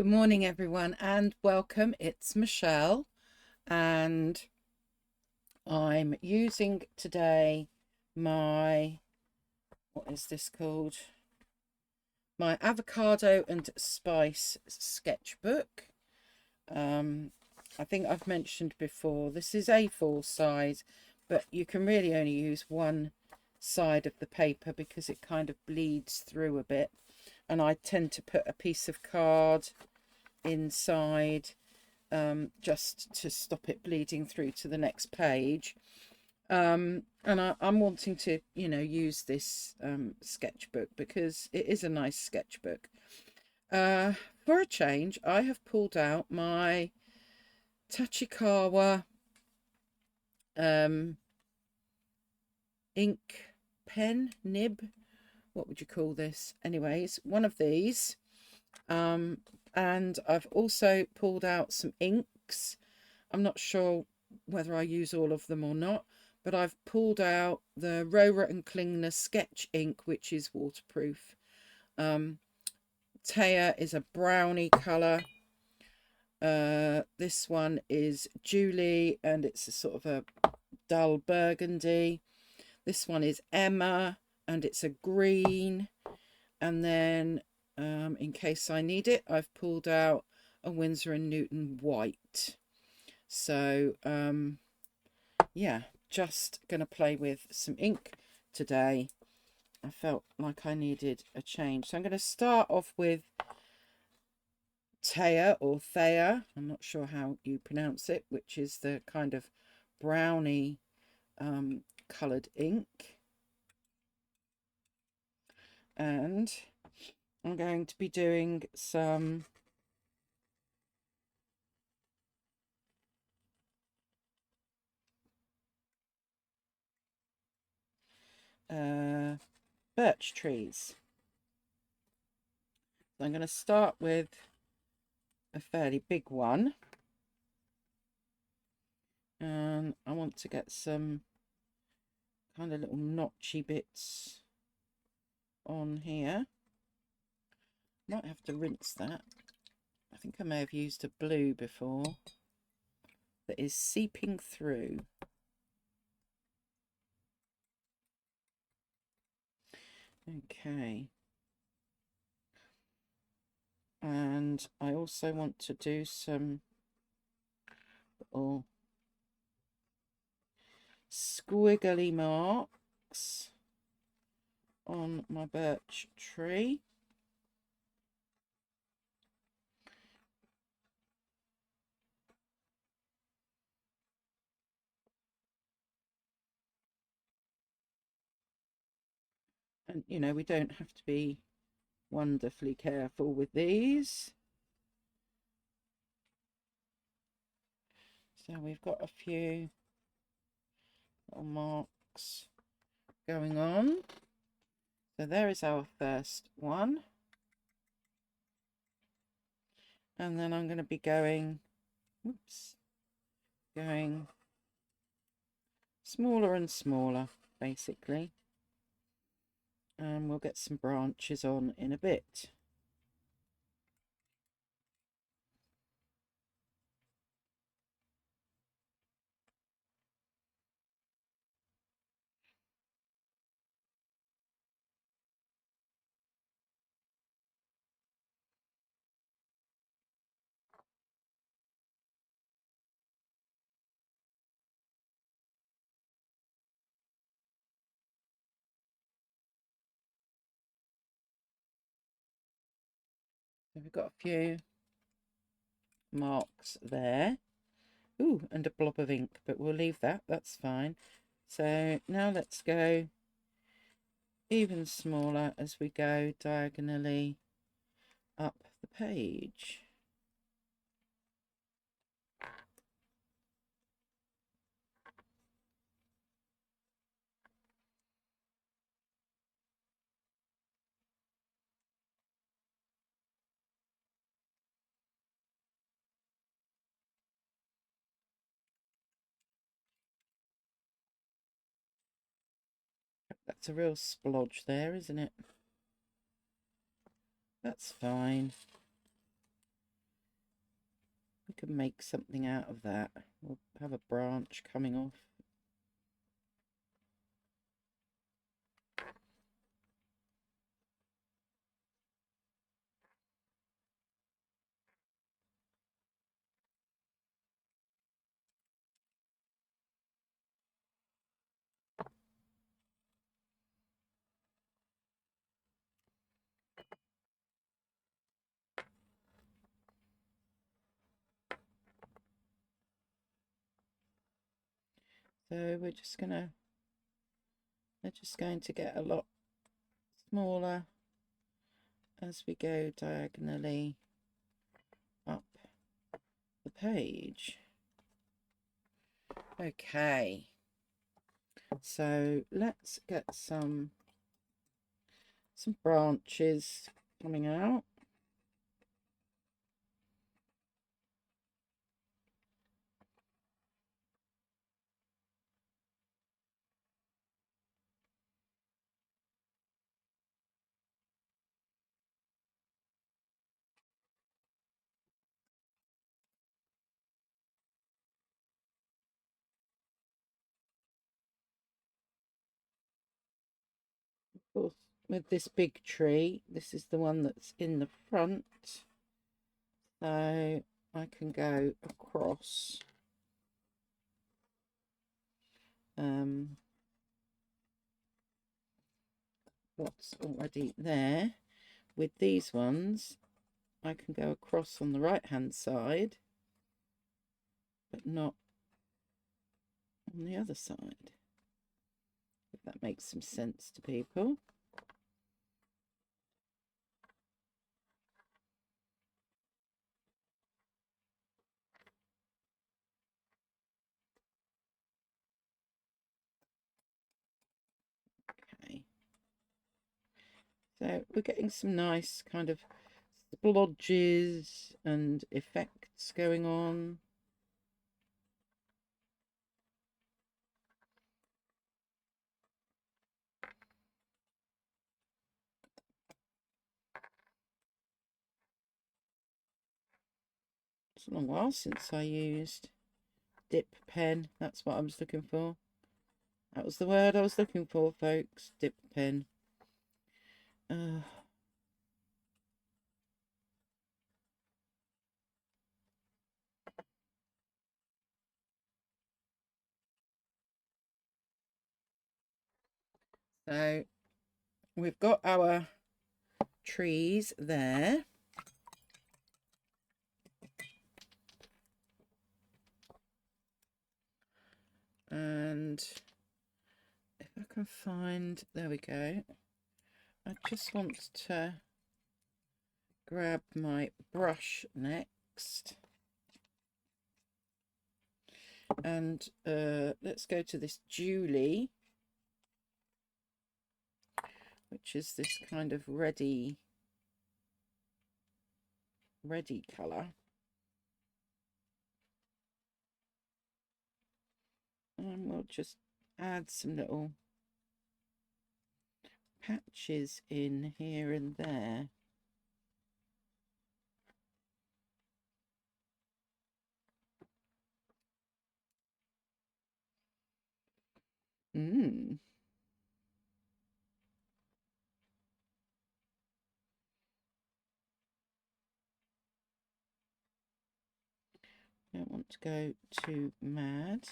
Good morning, everyone, and welcome. It's Michelle, and I'm using today my, what is this called? My avocado and spice sketchbook. I think I've mentioned before, this is A4 size, but you can really only use one side of the paper because it kind of bleeds through a bit. And I tend to put a piece of card inside just to stop it bleeding through to the next page. And I'm wanting to, use this sketchbook because it is a nice sketchbook. For a change, I have pulled out my Tachikawa ink pen nib. What would you call this? Anyways, one of these. And I've also pulled out some inks. I'm not sure whether I use all of them or not, but I've pulled out the Rohrer and Klingner sketch ink, which is waterproof. Taya is a brownie colour. This one is Julie, and it's a sort of a dull burgundy. This one is Emma, and it's a green. And then, in case I need it, I've pulled out a Winsor & Newton white. So, yeah, just going to play with some ink today. I felt like I needed a change. So I'm going to start off with Thea or Thea. I'm not sure how you pronounce it, which is the kind of brownie coloured ink. And I'm going to be doing some birch trees. So I'm going to start with a fairly big one. And I want to get some kind of little notchy bits on here. Might have to rinse that. I think I may have used a blue before that is seeping through. Okay. And I also want to do some little squiggly marks on my birch tree. And, we don't have to be wonderfully careful with these. So we've got a few little marks going on. So there is our first one. And then I'm going to be going smaller and smaller, basically. And we'll get some branches on in a bit. So we've got a few marks there. Ooh, and a blob of ink, but we'll leave that. That's fine. So now let's go even smaller as we go diagonally up the page. That's a real splodge there, isn't it? That's fine. can make something out of that. We'll have a branch coming off. So they're just going to get a lot smaller as we go diagonally up the page. Okay, so let's get some branches coming out. Of course, with this big tree, this is the one that's in the front, so I can go across what's already there. With these ones, I can go across on the right hand side, but not on the other side, if that makes some sense to people. Okay, so we're getting some nice kind of splodges and effects going on. It's a long while since I used dip pen. That's what I was looking for. That was the word I was looking for, folks. Dip pen. So we've got our trees there. And if I can find, there we go. I just want to grab my brush next. And let's go to this Julie, which is this kind of reddy colour. And we'll just add some little patches in here and there. Don't want to go too mad.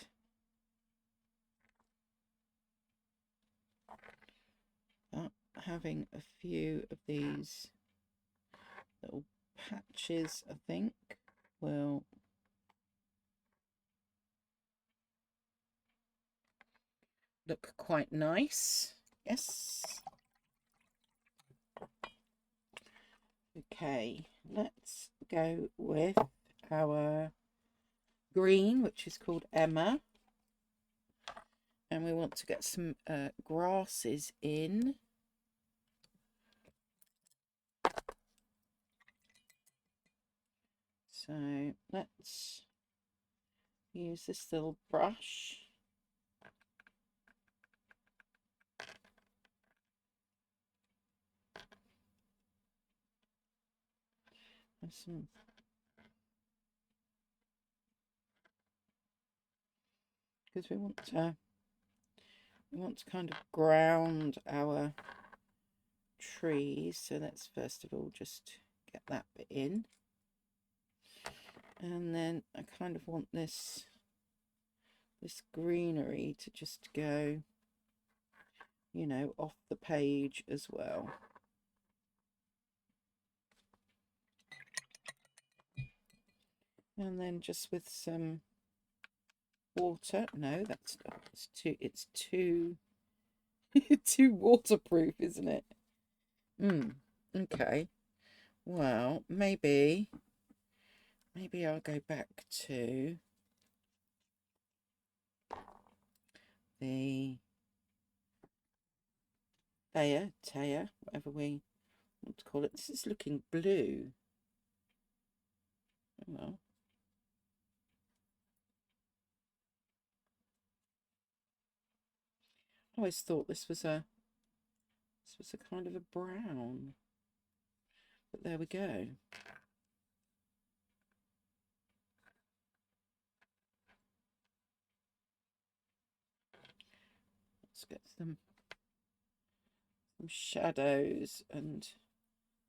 But having a few of these little patches, I think, will look quite nice. Yes. Okay, let's go with our green, which is called Emma. And we want to get some grasses in. So let's use this little brush. There's some because we want to kind of ground our trees. So let's first of all just get that bit in, and then I kind of want this greenery to just go, you know, off the page as well. And then just with some water. No, that's not. It's too too waterproof, isn't it? Okay. Well, maybe I'll go back to the Thea, whatever we want to call it. This is looking blue. Oh well. I always thought this was a kind of a brown. But there we go. Let's get some shadows and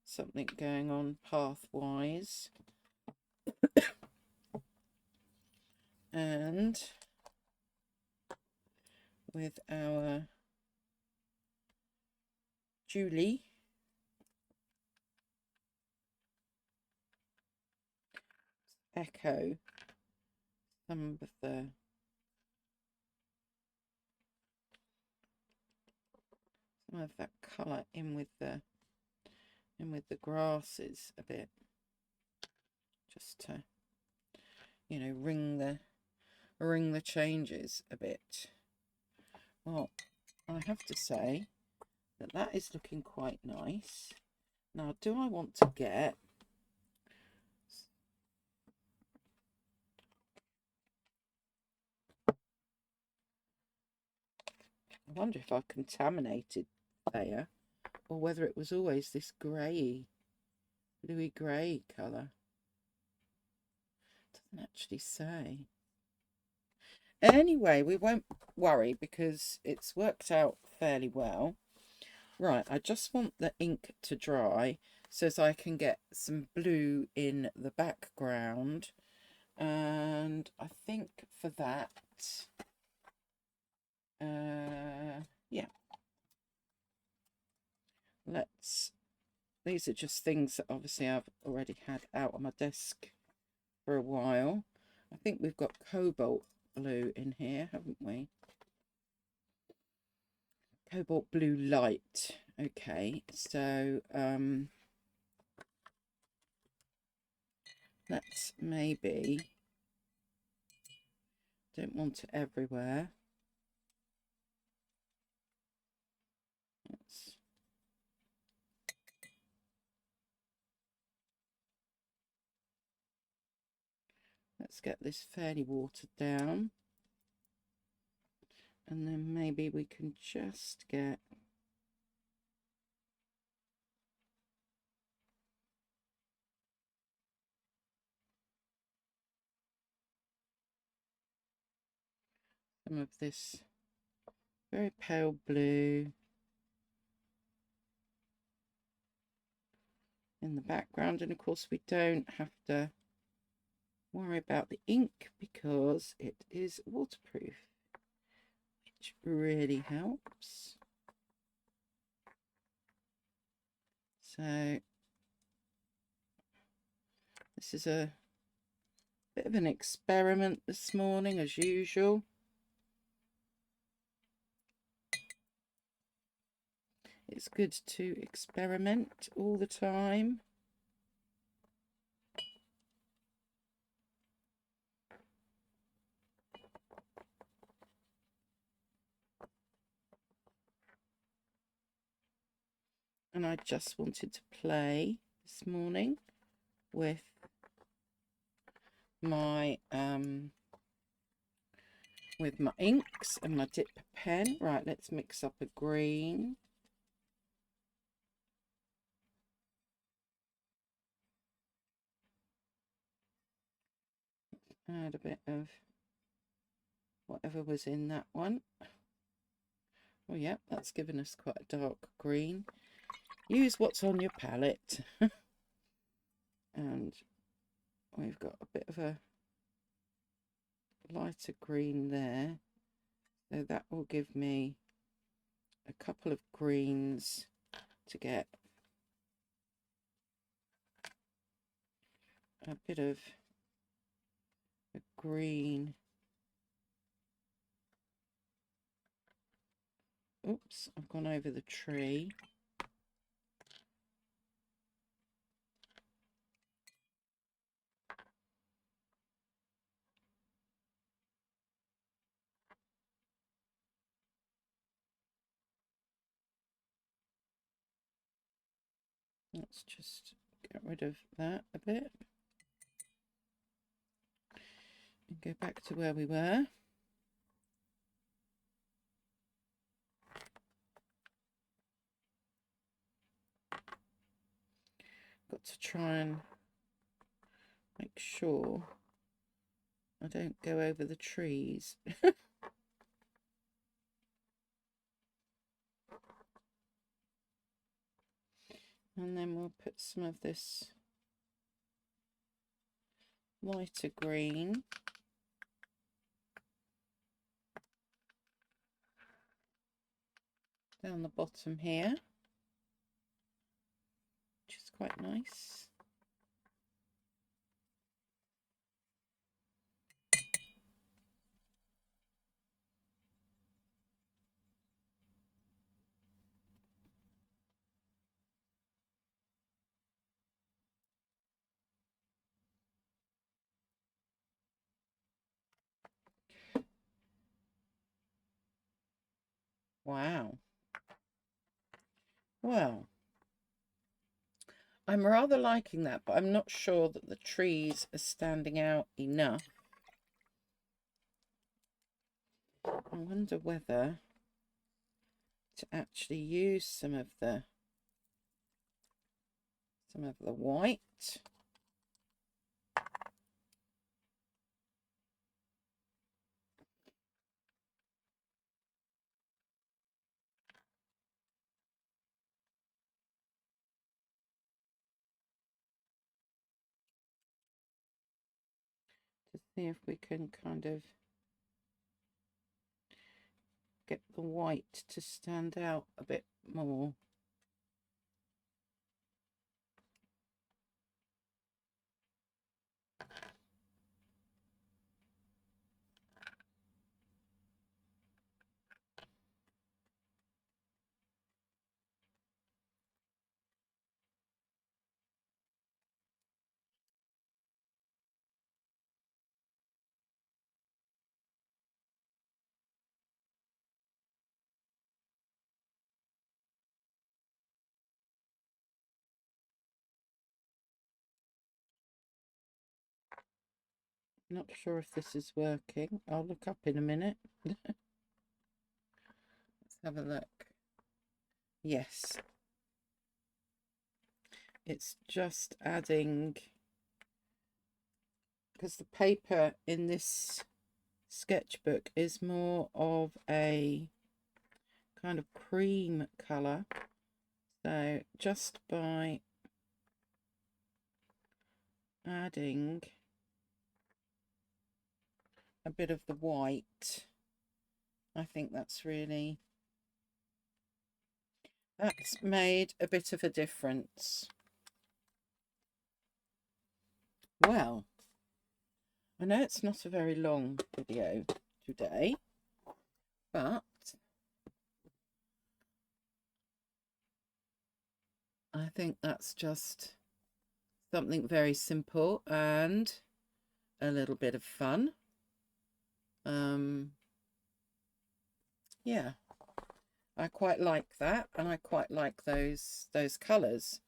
something going on pathwise. And with our Julie, echo some of that colour in with the grasses a bit, just to, you know, ring the changes a bit. Well, I have to say that is looking quite nice. Now, do I want to get I wonder if I contaminated there, or whether it was always this grey, bluey grey colour. Doesn't actually say. Anyway, we won't worry because it's worked out fairly well. Right, I just want the ink to dry so that I can get some blue in the background. And I think for that, yeah, these are just things that obviously I've already had out on my desk for a while. I think we've got cobalt blue in here, haven't we? Cobalt blue light. Okay, so let's maybe, don't want it everywhere. Let's get this fairly watered down, and then maybe we can just get some of this very pale blue in the background. And of course we don't have to worry about the ink because it is waterproof, which really helps. So this is a bit of an experiment this morning, as usual. It's good to experiment all the time. And I just wanted to play this morning with my inks and my dip pen. Right, let's mix up a green. Add a bit of whatever was in that one. Oh yeah, that's given us quite a dark green. Use what's on your palette. And we've got a bit of a lighter green there, so that will give me a couple of greens to get a bit of a green. Oops, I've gone over the tree. Let's just get rid of that a bit and go back to where we were. Got to try and make sure I don't go over the trees. And then we'll put some of this lighter green down the bottom here, which is quite nice. Wow. Well, I'm rather liking that, but I'm not sure that the trees are standing out enough. I wonder whether to actually use some of the white. To see if we can kind of get the white to stand out a bit more. Not sure if this is working. I'll look up in a minute. Let's have a look. Yes. It's just adding, because the paper in this sketchbook is more of a kind of cream colour. So just by adding a bit of the white, I think that's made a bit of a difference. Well, I know it's not a very long video today, but I think that's just something very simple and a little bit of fun. Yeah, I quite like that, and I quite like those colours.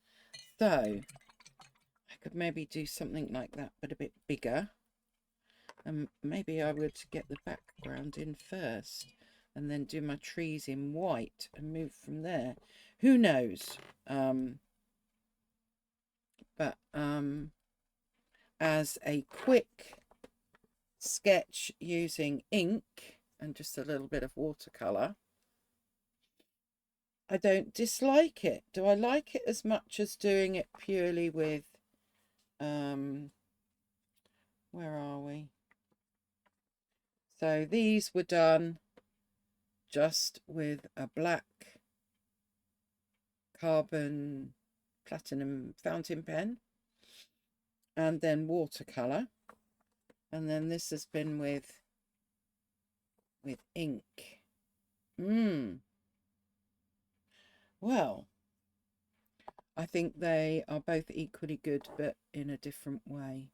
So I could maybe do something like that, but a bit bigger. And maybe I would get the background in first and then do my trees in white and move from there. Who knows? But as a quick sketch using ink and just a little bit of watercolour. I don't dislike it. Do I like it as much as doing it purely with, where are we? So these were done just with a black carbon platinum fountain pen and then watercolour. And then this has been with ink. Well, I think they are both equally good, but in a different way.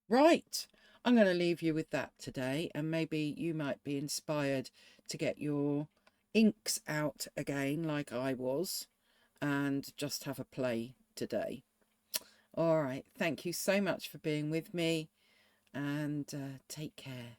Right, I'm going to leave you with that today, and maybe you might be inspired to get your inks out again like I was and just have a play today. All right, thank you so much for being with me, and take care.